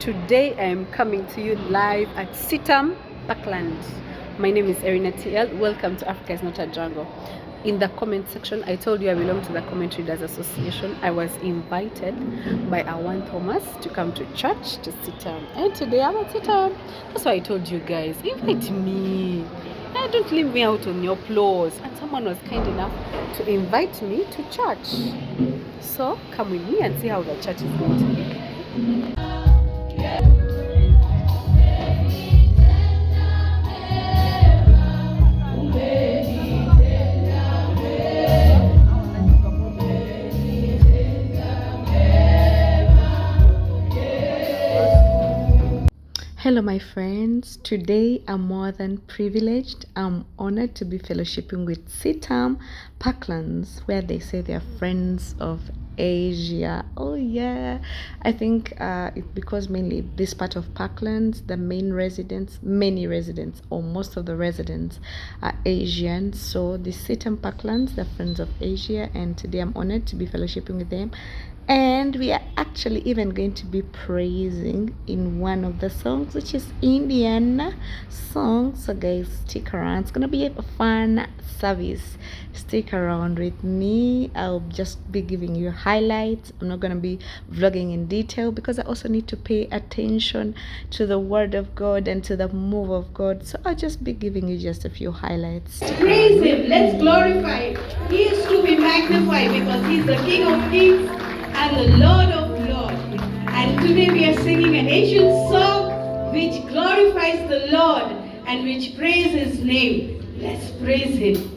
Today I am coming to you live at Sitam, Parkland. My name is Erina TL. Welcome to Africa is Not a Jungle. In the comment section, I told you I belong to the Comment Readers Association. I was invited by Awan Thomas to come to church to Sitam. And today I'm at Sitam. That's why I told you guys, invite me. Don't leave me out on your applause. And someone was kind enough to invite me to church. So come with me and see how the church is going to be. Hello my friends, today I'm more than privileged. I'm honored to be fellowshipping with Sitam Parklands, where they say they're friends of Asia. Oh yeah, I think it's because mainly this part of Parklands, the main residents, many residents or most of the residents are Asian. So the Sitam Parklands, they're friends of Asia, and today I'm honored to be fellowshipping with them. And we are actually even going to be praising in one of the songs, which is Indian song. So guys, stick around. It's gonna be a fun service. Stick around with me. I'll just be giving you highlights. I'm not gonna be vlogging in detail because I also need to pay attention to the word of God and to the move of God. So I'll just be giving you just a few highlights. Praise him. Let's glorify him. He is to be magnified because he's the King of Kings and the Lord of Lords. And today we are singing an ancient song which glorifies the Lord and which praises his name. Let's praise him.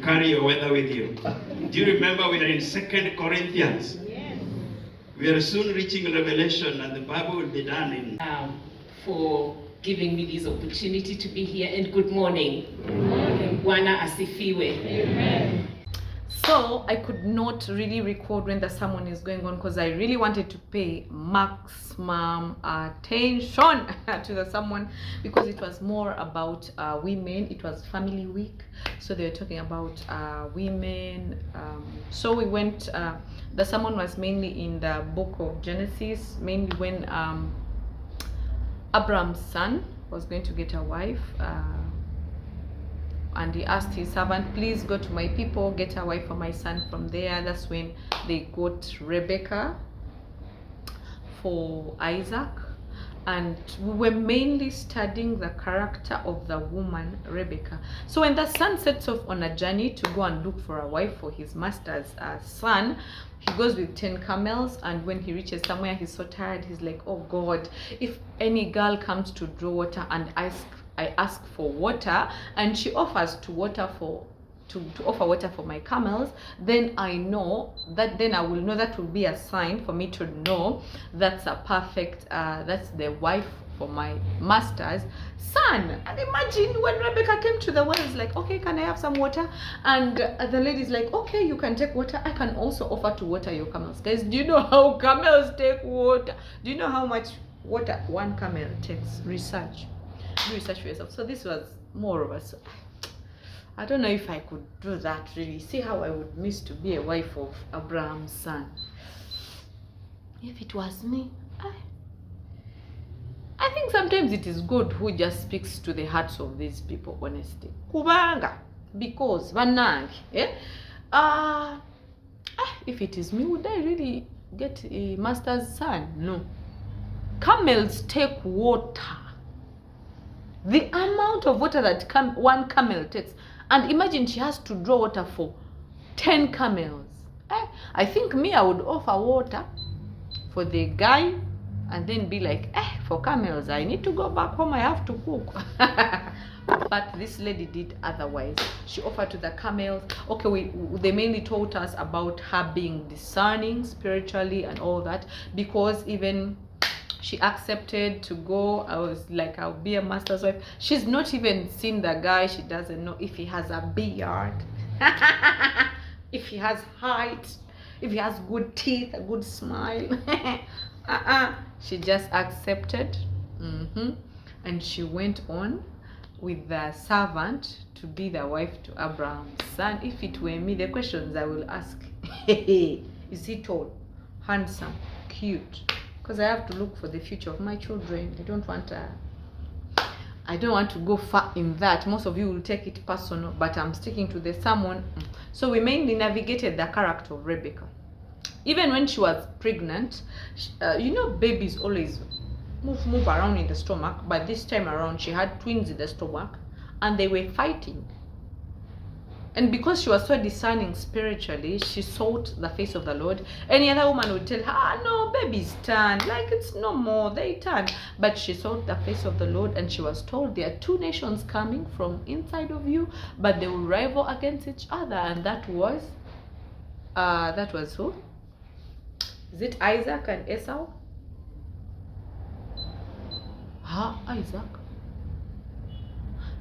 Carry your weather with you. Do you remember we are in 2 Corinthians? Yes. We are soon reaching Revelation and the Bible will be done in... For giving me this opportunity to be here, and good morning. Bwana asifiwe. Amen. So I could not really record when the sermon is going on because I really wanted to pay maximum attention to the sermon because it was more about women. It was family week, so they were talking about women. So we went, the sermon was mainly in the book of Genesis, mainly when Abraham's son was going to get a wife, and he asked his servant, please go to my people, get a wife for my son from there. That's when they got Rebecca for Isaac. And we were mainly studying the character of the woman Rebecca. So when the son sets off on a journey to go and look for a wife for his master's son, he goes with 10 camels, and when he reaches somewhere, he's so tired, he's like, oh God, if any girl comes to draw water and I ask for water and she offers to offer water for my camels, then I know that, then I will know that will be a sign for me to know that's a perfect, that's the wife for my master's son. And imagine when Rebecca came to the well, it's like, okay, can I have some water? And the lady's like, okay, you can take water. I can also offer to water your camels. Guys, do you know how camels take water? Do you know how much water one camel takes? Research. Do research for yourself. So this was more of us. I don't know if I could do that really. See how I would miss to be a wife of Abraham's son. If it was me, I think sometimes it is God who just speaks to the hearts of these people, honestly. Kubanga, because vanangi, if it is me, would I really get a master's son. No. Camels take water. The amount of water that one camel takes. And imagine she has to draw water for 10 camels. I think me, I would offer water for the guy and then be like, for camels, I need to go back home, I have to cook. But this lady did otherwise. She offered to the camels. Okay, they mainly taught us about her being discerning spiritually and all that, because even she accepted to go. I was like, I'll be a master's wife. She's not even seen the guy. She doesn't know if he has a beard, if he has height, if he has good teeth, a good smile. She just accepted. And she went on with the servant to be the wife to Abraham's son. If it were me, the questions I will ask: is he tall, handsome, cute? Because I have to look for the future of my children. I don't want to go far in that. Most of you will take it personal, but I'm sticking to the sermon. So we mainly navigated the character of Rebecca. Even when she was pregnant, babies always move around in the stomach, but this time around she had twins in the stomach and they were fighting. And because she was so discerning spiritually, she sought the face of the Lord. Any other woman would tell her, no, babies turn, like it's no more, they turn. But she sought the face of the Lord, and she was told there are two nations coming from inside of you, but they will rival against each other. And that was who? Is it Isaac and Esau? Isaac?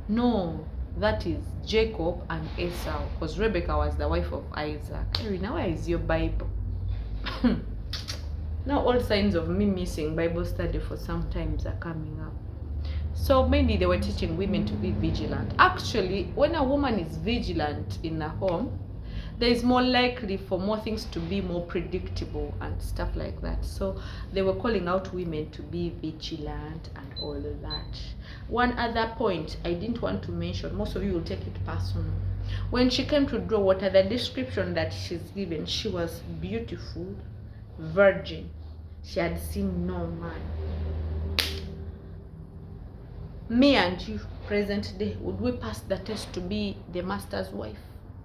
No, that is Jacob and Esau, because Rebecca was the wife of Isaac. Now where is your Bible? Now all signs of me missing Bible study for some times are coming up. So mainly they were teaching women to be vigilant. Actually, when a woman is vigilant in a home, there is more likely for more things to be more predictable and stuff like that. So they were calling out women to be vigilant and all of that. One other point I didn't want to mention, most of you will take it personal. When she came to draw water, the description that she's given, she was beautiful, virgin. She had seen no man. Me and you, present day, would we pass the test to be the master's wife?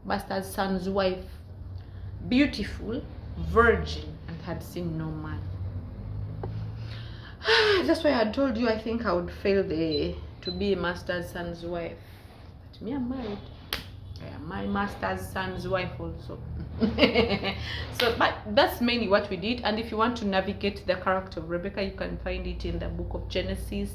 Master's son's wife, beautiful, virgin, and had seen no man. That's why I had told you I think I would fail to be a master's son's wife. But me, I'm married. I am my master's son's wife also. So, but that's mainly what we did. And if you want to navigate the character of Rebecca, you can find it in the book of Genesis,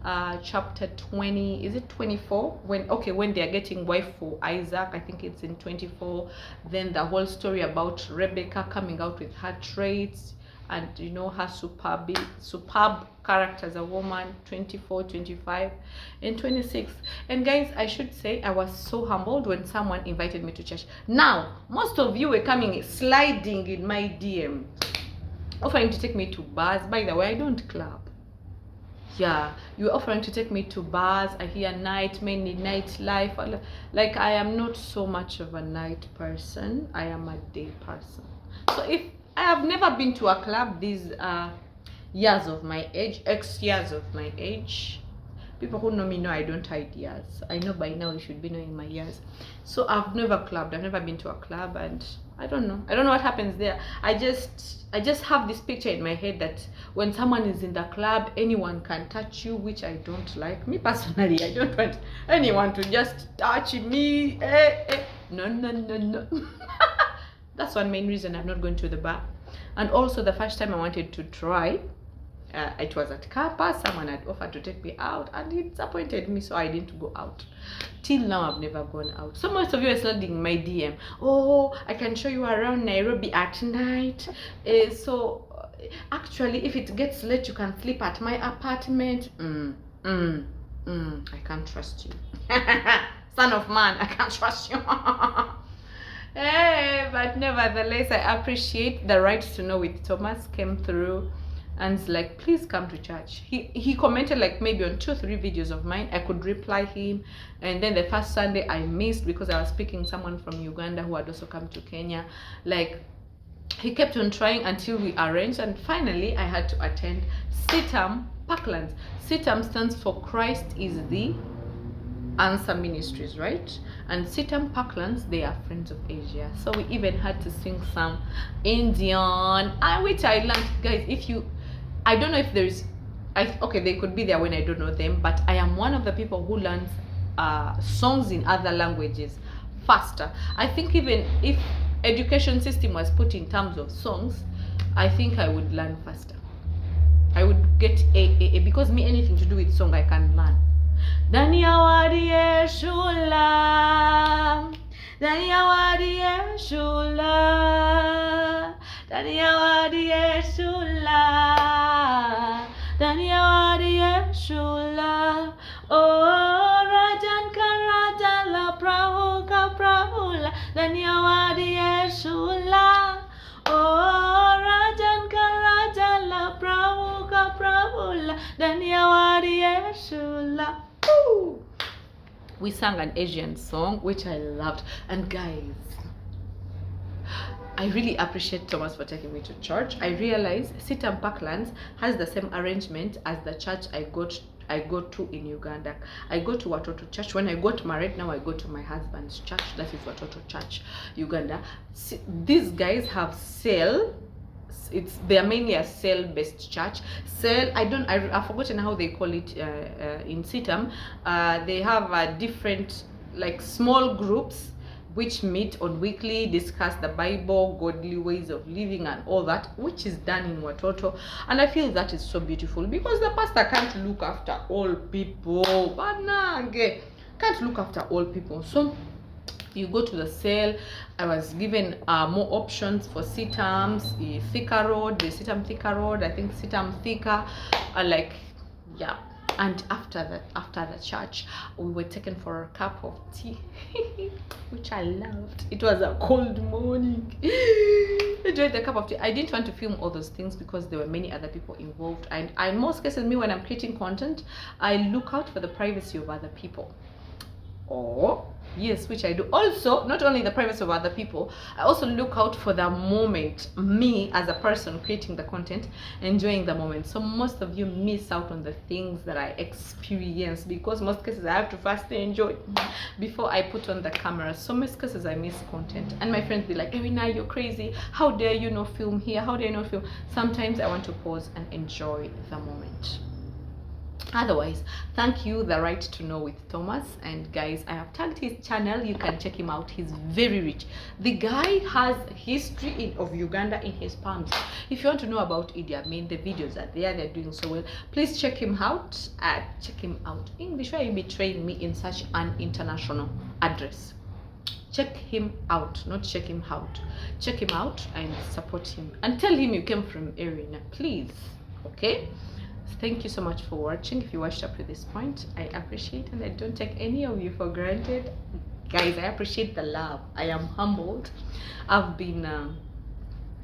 chapter 20. Is it 24? When they are getting wife for Isaac, I think it's in 24. Then the whole story about Rebecca coming out with her traits and her superb character as a woman, 24, 25, and 26. And guys, I should say I was so humbled when someone invited me to church. Now, most of you were sliding in my DM, offering to take me to bars. By the way, I don't club. Yeah, you're offering to take me to bars. I hear mainly nightlife. Like, I am not so much of a night person. I am a day person. So if I have never been to a club these years of my age, years of my age. People who know me know I don't hide years. I know by now you should be knowing my years. So I've never clubbed. I've never been to a club, and I don't know what happens there. I just have this picture in my head that when someone is in the club, anyone can touch you, which I don't like. Me personally, I don't want anyone to just touch me. No. That's one main reason I'm not going to the bar. And also the first time I wanted to try, it was at campus. Someone had offered to take me out and it disappointed me, so I didn't go out. Till now I've never gone out. So most of you are sliding my DM. Oh, I can show you around Nairobi at night. Actually, if it gets late, you can sleep at my apartment. I can't trust you. Son of man, I can't trust you. Hey, but nevertheless, I appreciate the right to know with Thomas came through and like, please come to church. He commented like maybe on 2 or 3 videos of mine. I could reply him, and then the first Sunday I missed because I was speaking someone from Uganda who had also come to Kenya. Like, he kept on trying until we arranged, and finally I had to attend CITAM Parklands. CITAM stands for Christ is the Answer Ministries, right? And CITAM Parklands, they are Friends of Asia. So we even had to sing some Indian, which I learned, guys. I don't know if there's, okay, they could be there when I don't know them, but I am one of the people who learns songs in other languages faster. I think even if education system was put in terms of songs, I think I would learn faster. I would get a because me, anything to do with song I can learn. Dania wadie shula, Dania wadie shula, Dania wadie shula, Dania wadie shula. Oh, Rajan Karaja la Prahu ka Prahula, Dania wadie shula. Oh, Rajan Karaja la Prahu ka Prahula, Dania wadie shula. We sang an Asian song which I loved, and guys, I really appreciate Thomas for taking me to church. I realized CITAM Parklands has the same arrangement as the church I go to in Uganda. I go to Watoto Church. When I got married, now I go to my husband's church. That is Watoto Church, Uganda. These guys have cell. They're mainly a cell-based church. Cell, I've forgotten how they call it in CITAM. They have different, like, small groups which meet on weekly, discuss the Bible, godly ways of living and all that, which is done in Watoto. And I feel that is so beautiful, because the pastor can't look after all people. Can't look after all people. So you go to the cell. I was given more options for CITAMs, the Thika Road, the CITAM Thika Road, I think CITAM Thika, yeah. And after the church, we were taken for a cup of tea, which I loved. It was a cold morning. Enjoyed the cup of tea. I didn't want to film all those things because there were many other people involved, and in most cases, me, when I'm creating content, I look out for the privacy of other people. Yes, which I do. Also, not only the privacy of other people, I also look out for the moment, me as a person creating the content, enjoying the moment. So most of you miss out on the things that I experience, because most cases I have to first enjoy before I put on the camera. So most cases I miss content, and my friends be like, Erina, you're crazy, how dare you not film here, how dare you not film? Sometimes I want to pause and enjoy the moment. Otherwise, thank you, The Right to Know with Thomas. And guys, I have tagged his channel. You can check him out. He's very rich. The guy has history of Uganda in his palms. If you want to know about Idi Amin, the videos are there. They're doing so well. Please check him out. Check him out. English, why you betraying me in such an international address? Check him out, not check him out. Check him out and support him. And tell him you came from Erina, please. Okay? Thank you so much for watching. If you watched up to this point, I appreciate, and I don't take any of you for granted. Guys, I appreciate the love. I am humbled. I've been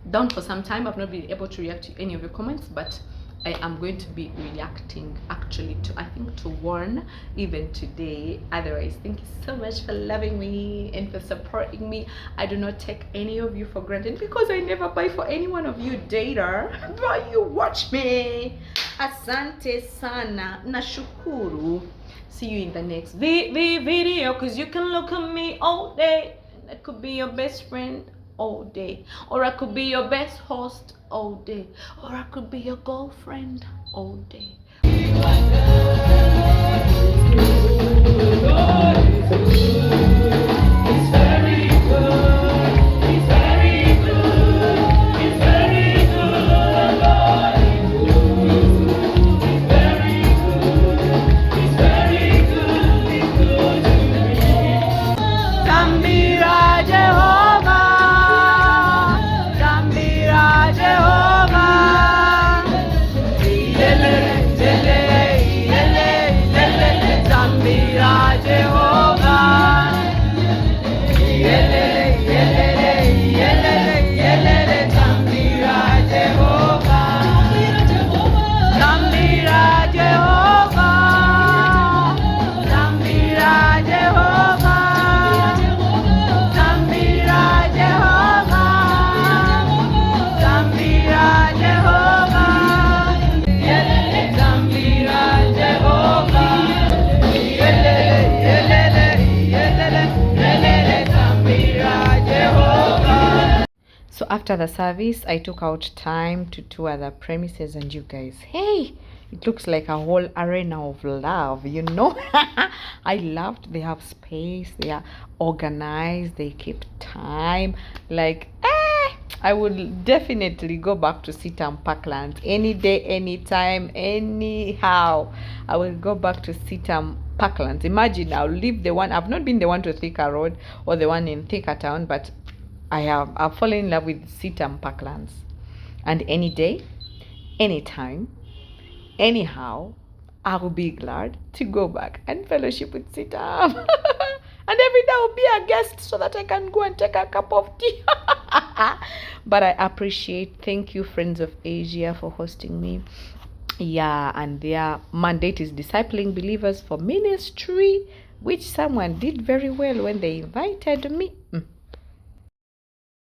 down for some time. I've not been able to react to any of your comments, but I am going to be reacting actually to, I think, to one even today. Otherwise, thank you so much for loving me and for supporting me. I do not take any of you for granted, because I never buy for any one of you data, but you watch me. Asante sana, nashukuru. See you in the next video, because you can look at me all day. I could be your best friend all day, or I could be your best host all day, or I could be your girlfriend all day. Jehovah. After the service, I took out time to tour the premises, and you guys, hey, it looks like a whole arena of love, you know. I loved, they have space, they are organized, they keep time. Like, I would definitely go back to Sitam Parkland any day, anytime, anyhow. I will go back to Sitam Parklands. Imagine I'll leave the one, I've not been the one to Thika Road or the one in Thika Town, but I've fallen in love with Sitam Parklands. And any day, anytime, anyhow, I will be glad to go back and fellowship with Sitam. And every day I'll be a guest so that I can go and take a cup of tea. But I appreciate, thank you, Friends of Asia, for hosting me. Yeah, and their mandate is discipling believers for ministry, which someone did very well when they invited me.